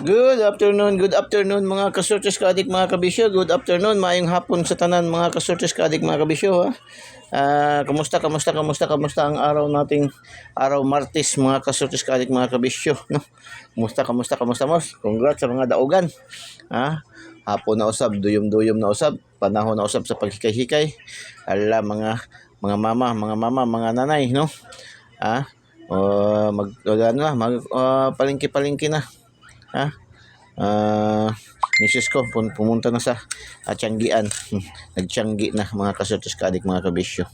Good afternoon mga kasortes kaadik mga kabisyo. Good afternoon, maayong hapon sa tanan mga kasortes kaadik mga kabisyo. Kamusta ang araw nating araw Martes mga kasortes kaadik mga kabisyo, no? Kamusta mos? Congrats sa mga daugan. Hapon na usab, duyom na usab, panahon na usab sa paghikay-hikay. Ala mga mama, mga nanay, no? Palengke-palengke na. Misis ko pumunta na sa Tianggian. Nagtianggi na mga kasortes kaadik mga kabisyo.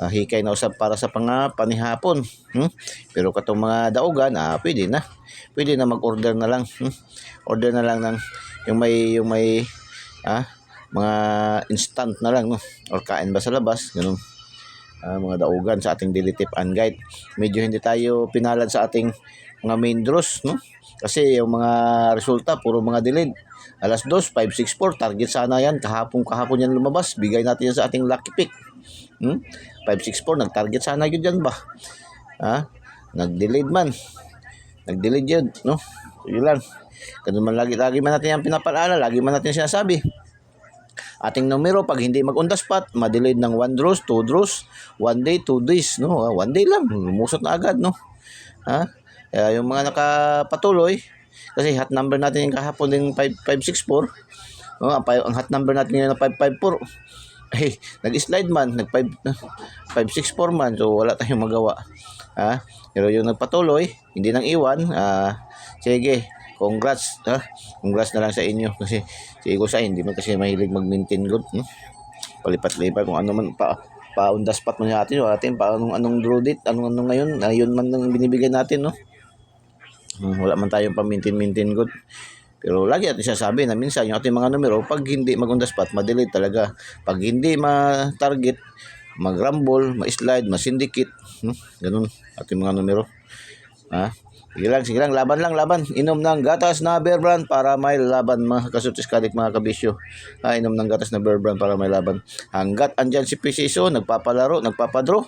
Hikay na usab para sa panihapon. Pero katong mga daugan, pwede na mag-order na lang. Order na lang ng yung may mga instant na lang, no? Or kain ba sa labas, ganun. Mga daugan sa ating daily tip and guide. Medyo hindi tayo pinalad sa ating mga main draws, no? Kasi yung mga resulta puro mga delayed. Alas 2, 564 target sana yan. Kahapon yan lumabas. Bigay natin yan sa ating lucky pick. 564 nag-target sana yun dyan ba? Nag-delayed man. Nag-delayed yun, no? So yun lang. Ganun man lagi man natin yan pinapaalala. Lagi man natin sinasabi. Ating numero, pag hindi mag-on the spot, ma-delayed ng 1 draws, 2 draws, 1 day, 2 days, no? 1 day lang, lumusot na agad, no? Yung mga nakapatuloy, kasi hot number natin yung kahapon din 5564, no? Ang hot number natin ngayon na 554, nag-slide man, 564 man, so wala tayong magawa. Pero yung nagpatuloy, hindi nang iwan, sige, congrats na lang sa inyo, kasi sigo sa hindi man kasi mahilig mag-maintain good, palipat-lipat kung ano man pa on the spot man natin pa anong draw date, anong ngayon, yun man ang binibigay natin, no? Wala man tayong pa-maintain good. Pero lagi natin sasabi na minsan yung ating mga numero, pag hindi mag-on the spot, ma-delete talaga. Pag hindi ma-target, mag-rumble, ma-slide, ma-syndicate, ganun ating mga numero. Sige lang, laban. Inom ng gatas na Bear Brand para may laban mga kasortes kaadik mga kabisyo. Inom ng gatas na Bear Brand para may laban. Hanggat andyan si PCSO, nagpapalaro, nagpapadro,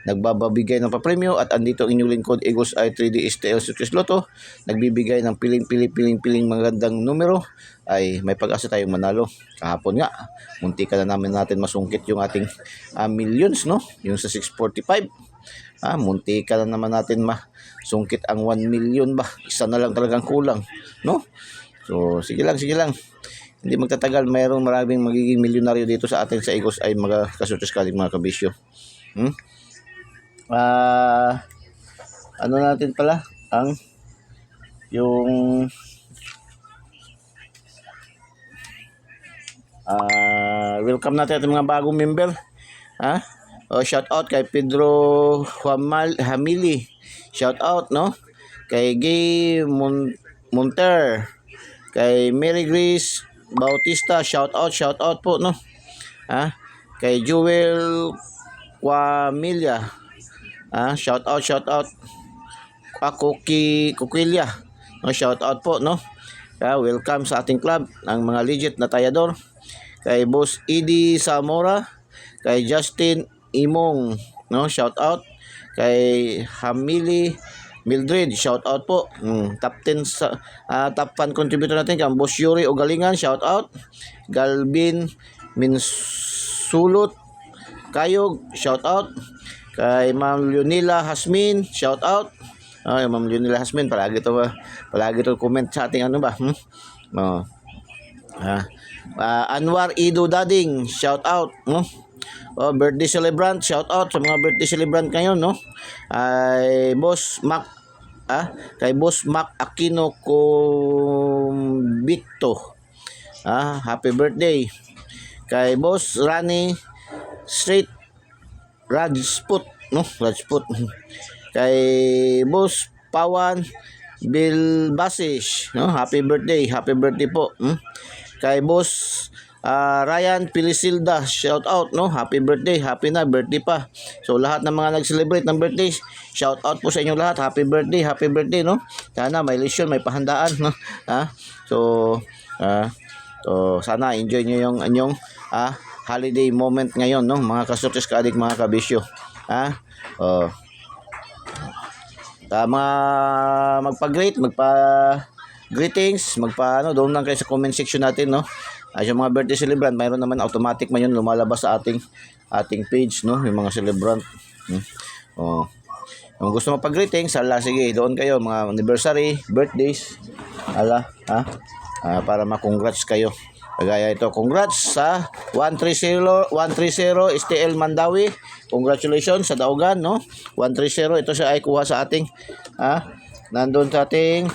nagbababigay ng papremyo, at andito ang inyong lingkod, Egos I3D STL Success Lotto, nagbibigay ng piling magandang numero, ay may pag-asa tayong manalo. Kahapon nga, munti ka na natin masungkit yung ating millions, no? Yung sa 645. Munti ka na naman natin masungkit ang 1 million ba. Isa na lang talagang kulang, no? So, sige lang. Hindi magtatagal, maraming magiging milyonaryo dito sa atin sa Egos ay mga kasortes kaadik mga kabisyo. Ano natin pala ang yung welcome natin ating mga bagong member. Shout out kay Pedro Hamili. Shout out, no? Kay Gay Monter, kay Mary Grace Bautista, shout out po, no? Kay Jewel Quamilia, shout out. Kukilia, no? Shout out po, no? Welcome sa ating club ang mga legit na tayador. Kay Boss Edie Zamora, kay Justin Imong, no? Shout out. Kay Hamili Mildred, shout out po. Top 10 sa top fan contributor natin kay Boss Yuri Ogalingan, shout out. Galvin Minsulot Kayog, shout out. Kay Ma'am Leonila Hasmin, shout out. Ma'am Leonila Hasmin, palagi to comment sa ating ano ba? Anwar Ido Dading, shout out, no? Birthday celebrant, shout out sa mga birthday celebrant ngayon, no? Ay Boss Mac, kay Boss Mac Aquino Convicto, happy birthday. Kay Boss Rani Street Rajput, no? Kay Boss Pawan Bilbasish, no? Happy birthday po. Kay Boss Ryan Pilisilda, shout out, no? Happy birthday pa. So lahat ng mga nag-celebrate ng birthday, shout out po sa inyo lahat. Happy birthday, no? Sana may lesson, may pahandaan, no? So sana enjoy niyo yung inyong holiday moment ngayon, no? Mga kasortes kaadik mga kabisyo. Mga magpa-greet, greetings, doon lang kayo sa comment section natin, no? Ay yung mga birthday celebrant, mayroon naman automatic man yun lumalabas sa ating page, no? Yung mga celebrant. Oh. Kung gusto magpa-greetings, sige, doon kayo mga anniversary, birthdays, para ma-congrats kayo. Kagaya ito, congrats sa 130 STL Mandawi. Congratulations sa Daogan, no? 130, ito siya ay kuha sa ating nandun sa ating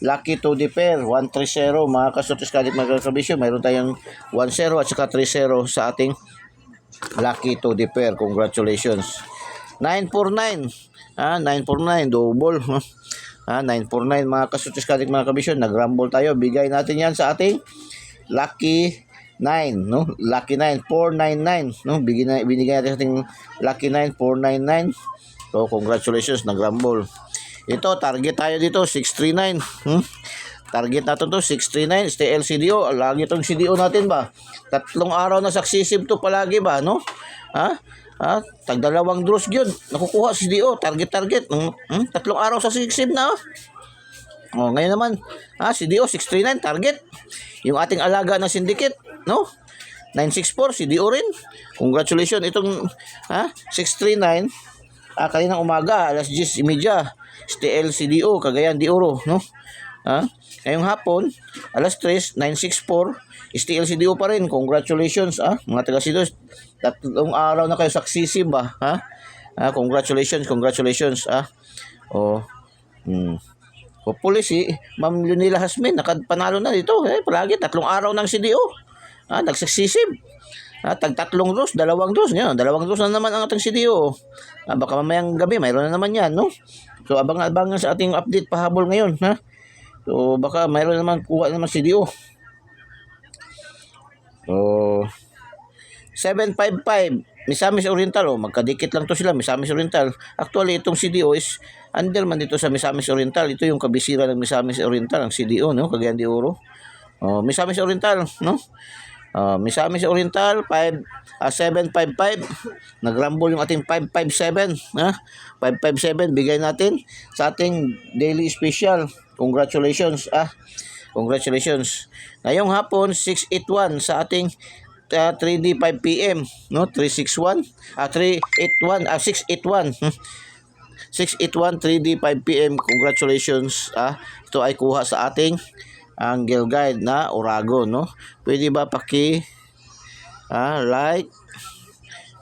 Lucky to the pair, 130, mga kasutis kalit mga kabisyo. Mayroon tayong 10 at saka 30 sa ating Lucky to the pair. Congratulations. 949, 949, double. 949, mga kasutis kalit mga kabisyo. Nag-rumble tayo. Bigay natin yan sa ating Lucky 9, no? Lucky 9, 499, no? Binigay natin sa ating Lucky 9, 499. So, congratulations, nag-rumble. Ito, target tayo dito, 639. Target natin to, 639. STL CDO. Lagi itong CDO natin ba? 3 araw na successive to palagi ba, no? Tag-2 draws yun. Nakukuha CDO. Target. 3 araw sa successive na. Ngayon naman, CDO, 639, target. Yung ating alaga na syndicate, no? 964, CDO rin. Congratulations. Itong 639, kaninang umaga, alas 10:30. STL CDO, Cagayan de Oro, no? Ngayong hapon, alas 3, 964, STL CDO pa rin. Congratulations, mga taga-CDO. 3 araw na kayo successive ba, congratulations. Hopefully si Ma'am Lunila Hasmin nakapanalo na dito. Palagi 3 araw ng CDO. Nagsuccessive. Tag-3 dos, 2 dos. Ngayon, 2 dos na naman ang ating CDO. Baka mamayang gabi, mayroon na naman yan, no? So, abangan sa ating update pahabol ngayon, So, baka mayroon naman kuha naman CDO. So, 755, Misamis Oriental, magkadikit lang to sila, Misamis Oriental. Actually, itong CDO is under man dito sa Misamis Oriental. Ito yung kabisira ng Misamis Oriental, ang CDO, no? Cagayan de Oro. Misamis Oriental, no? Misamis Oriental 755. Nagrumble yung ating 557, 557 bigay natin sa ating daily special. Congratulations, congratulations. Ngayong hapon 681 sa ating 3D 5 PM, no? 361 381 681 681 3D 5 PM. Congratulations. Ito ay kuha sa ating Angle Guide na Oragon, no? Pwede ba like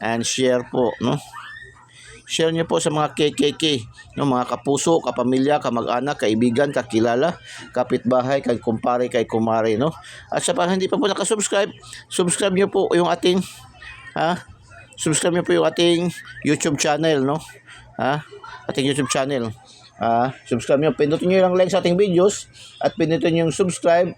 and share po, no? Share niyo po sa mga KKK, no? Mga kapuso, kapamilya, kamag-anak, kaibigan, kakilala, kapitbahay, kay kumpare, kay kumare, no? At sa mga hindi pa po nakasubscribe, subscribe niyo po yung ating subscribe niyo po yung ating YouTube channel, no? Ating YouTube channel. Subscribe nyo. Pindutin nyo yung like sa ating videos at pindutin nyo yung subscribe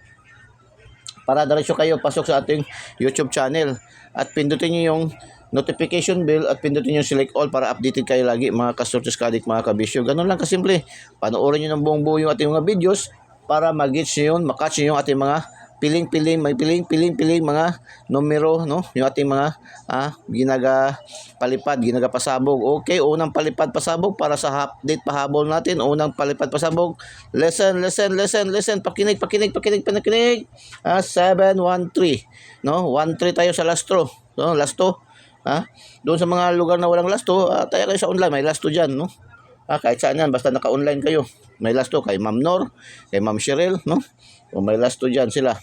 para diretso kayo pasok sa ating YouTube channel. At pindutin nyo yung notification bell at pindutin nyo select all para updated kayo lagi, mga kasortes kadik, mga kabisyo. Ganun lang kasimple. Panoorin nyo ng buong buo yung ating mga videos para mag-gets nyo yun, makatch nyo yung ating mga piling mga numero, no? Yung ating mga ginagapasabog. Okay, unang palipad pasabog para sa update pahabol natin. Unang palipad pasabog. Listen. Pakinig. 713. No? 13 tayo sa lasto. No, lasto. Doon sa mga lugar na walang lasto, tayo kayo sa online, may lasto diyan, no? Kahit saan yan, basta naka-online kayo. May lasto kay Ma'am Nor, kay Ma'am Cheryl, no? May lasto diyan sila.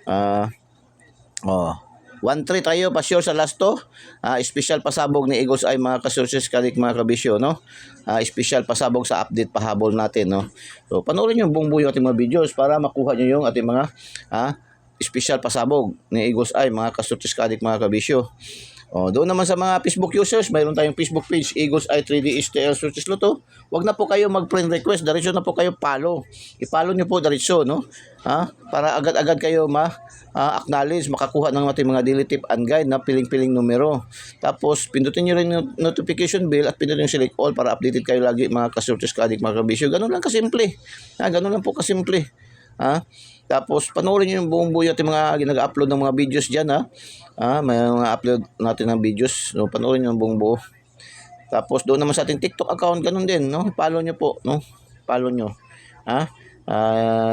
1-3 tayo pa sure sa lasto. Special pasabog ni Eagles ay mga kasurses kalik, mga kabisyo, no? Special pasabog sa update pahabol natin, no? So panoorin niyo buong buo yung ating mga videos para makuha niyo yung ating mga special pasabog ni Eagles ay mga kasurses kalik, mga kabisyo. Doon naman sa mga Facebook users, mayroon tayong Facebook page, Eagles Eye 3D STL Surtis Luto. Huwag na po kayo mag-friend request, diretso na po kayo follow. I-follow nyo po diretso, no? Para agad-agad kayo acknowledge, makakuha ng ating mga daily tip and guide na piling-piling numero. Tapos, pindutin nyo rin yung notification bell at pindutin yung select all para updated kayo lagi, mga kasurtis kadik, mga kabisyo. Ganun lang kasimple. Ganun lang po kasimple. Tapos panoorin niyo yung buong buo yung mga ginag-upload ng mga videos diyan, may mga upload natin ng videos. So panoorin niyo yung buong buo. Tapos doon naman sa ating TikTok account, ganun din, no? Follow nyo po, no? Follow nyo. Ha?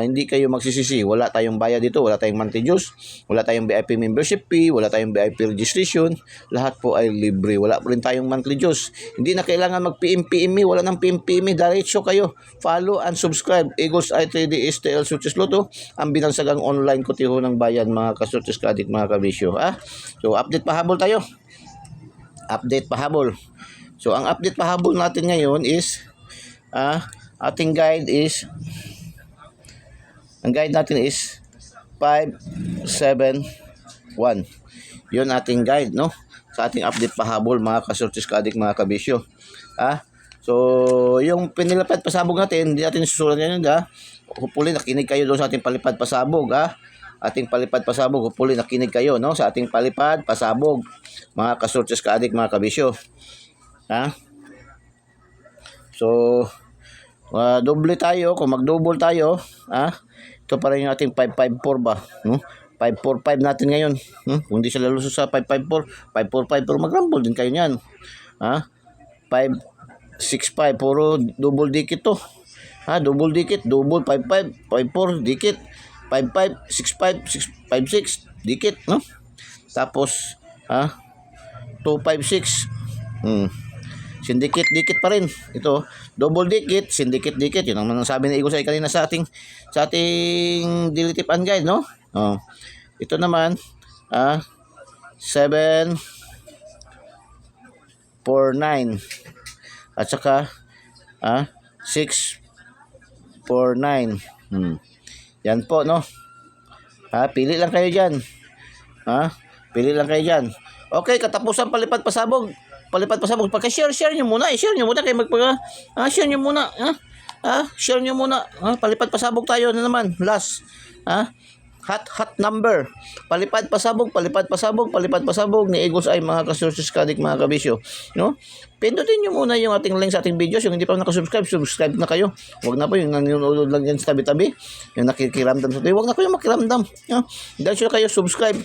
Hindi kayo magsisisi. Wala tayong bayad dito, wala tayong monthly dues, wala tayong VIP membership fee, wala tayong VIP registration. Lahat po ay libre. Wala po rin tayong monthly dues. Hindi na kailangan mag-PM-PM, wala nang PM-PM. Diretso kayo. Follow and subscribe. Eagles Eye 3D STL Success Lotto, ang binansagang online kotiho ng bayan, mga kasurtis kadik, mga kabisyo. So, update pahabol tayo. Update pahabol. So, ang update pahabol natin ngayon is, ating guide is, ang guide natin is 571. Yun ating guide, no? Sa ating update pahabol, mga kasurtis kadik, mga kabisyo. So, yung pinilapad pasabog natin, hindi natin susulat yan, hopefully nakinig kayo doon sa ating palipad pasabog, ating palipad pasabog, hopefully nakinig kayo, no? Sa ating palipad pasabog, mga kasurtis kadik, mga kabisyo. So, doble tayo, kung mag-double tayo, ito pa rin yung ating 554 ba, no? 545 natin ngayon, kung di sila luso sa 554, 545, pero mag-rumble din kayo niyan. 565, puro double dikit to. Double dikit, double 55, 54 dikit, 55, 65, 656 dikit, no? Tapos 256, syndicate-dikit pa rin. Ito, double dikit, syndicate-dikit. Yun ang sabi ni Igo sa kanina sa ating daily tip and guide, no? Ito naman, 749. At saka, 649. Yan po, no? Pili lang kayo dyan. Pili lang kayo dyan. Okay, katapusan palipad pasabog. Pagka-share nyo muna. I-share nyo muna kayo share nyo muna. Share nyo muna. Palipad pasabog tayo na naman. Last. Hot number. Palipad pasabog ni Eagles Eye, mga kasurtis kadik, mga kabisyo. No? Pindutin nyo muna yung ating link sa ating videos. Yung hindi pa nakasubscribe, subscribe na kayo. Huwag na po yung nanonood lang yan sa tabi-tabi. Yung nakikiramdam sa tabi. Huwag na po yung makiramdam. Dahil sila kayo subscribe.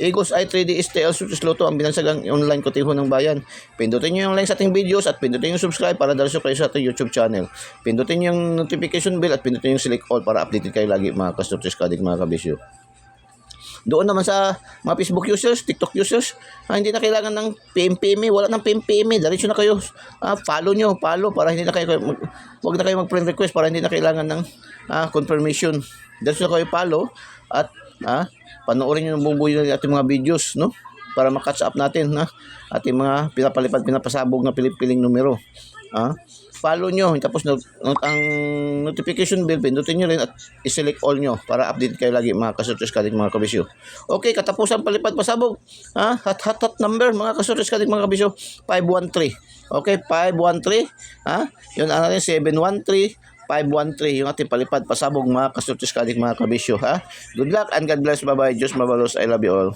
Eagles Eye 3D STL Success Lotto, ang binansagang online kotiho ng bayan. Pindutin nyo yung link sa ating videos at pindutin yung subscribe para dahil kayo sa ating YouTube channel. Pindutin yung notification bell at pindutin yung select all para updated kayo lagi, mga kasurtis kadik, mga kabisyo. Doon naman sa mga Facebook users, TikTok users, hindi na kailangan ng PMPM, wala ng PMPM, diretso na kayo. Follow para hindi na kayo wag na kayo mag-friend request para hindi na kailangan ng confirmation. Diretso na kayo follow at panoorin nyo ng bubuo ng ating mga videos, no? Para makatch up natin, ating mga pinapasabog na piling numero. Follow nyo, tapos ang notification bell, pindutin nyo rin at i-select all nyo para update kayo lagi, mga kasurtis kadik, mga kabisyo. Okay, katapusan palipad pasabog. Hot number, mga kasurtis kadik, mga kabisyo, 513. Okay, 513. Yun ang natin, 713. 513 yung ating palipad pasabog, mga kasurtis kadik, mga kabisyo. Good luck and God bless. Bye-bye. Diyos mabalos. I love you all.